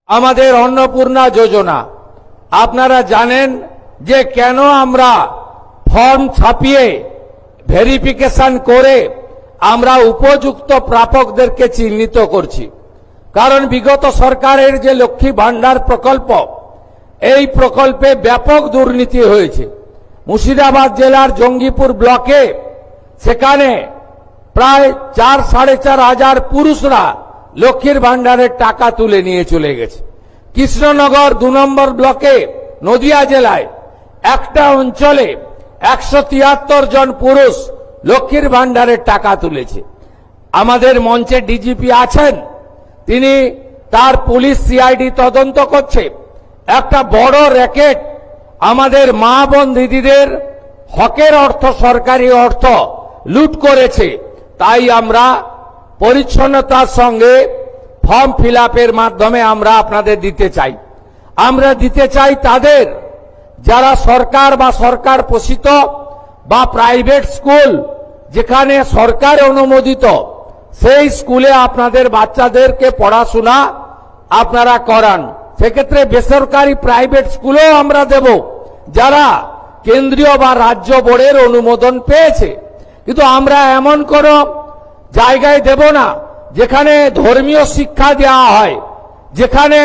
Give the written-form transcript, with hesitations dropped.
আমাদের অন্নপূর্ণা যোজনা আপনারা জানেন যে কেন আমরা ফর্ম ছাপিয়ে ভেরিফিকেশন করে আমরা উপযুক্ত প্রাপকদেরকে চিহ্নিত করছি। কারণ বিগত সরকারের যে লক্ষ্মী ভান্ডার প্রকল্প, এই প্রকল্পে ব্যাপক দুর্নীতি হয়েছে। মুর্শিদাবাদ জেলার জঙ্গিপুর ব্লকে সেখানে প্রায় 4-4.5 হাজার পুরুষরা লক্ষ্মীর ভান্ডারের টাকা তুলে নিয়ে চলে গেছে। কৃষ্ণনগর 2 নম্বর ব্লকে নদিয়া জেলায় একটা অঞ্চলে 173 জন পুরুষ লক্ষ্মীর ভান্ডারের টাকা তুলেছে। আমাদের মঞ্চে ডিজিপি আছেন, তিনি তার পুলিশ সিআইডি তদন্ত করছে। একটা বড় র্যাকেট আমাদের মা বোন দিদিদের হকের অর্থ, সরকারি অর্থ লুট করেছে। তাই আমরা পরিচ্ছন্নতার সঙ্গে ফর্ম ফিল আপের মাধ্যমে আমরা আপনাদের দিতে চাই। আমরা দিতে চাই তাদের যারা সরকার বা সরকার পোষিত বা প্রাইভেট স্কুল যেখানে সরকার অনুমোদিত, সেই স্কুলে আপনাদের বাচ্চাদেরকে পড়াশোনা আপনারা করান। সেক্ষেত্রে বেসরকারি প্রাইভেট স্কুলেও আমরা দেব যারা কেন্দ্রীয় বা রাজ্য বোর্ডের অনুমোদন পেয়েছে। কিন্তু আমরা এমন কোন জায়গায় দেব না যেখানে ধর্মীয় শিক্ষা দেওয়া হয়, যেখানে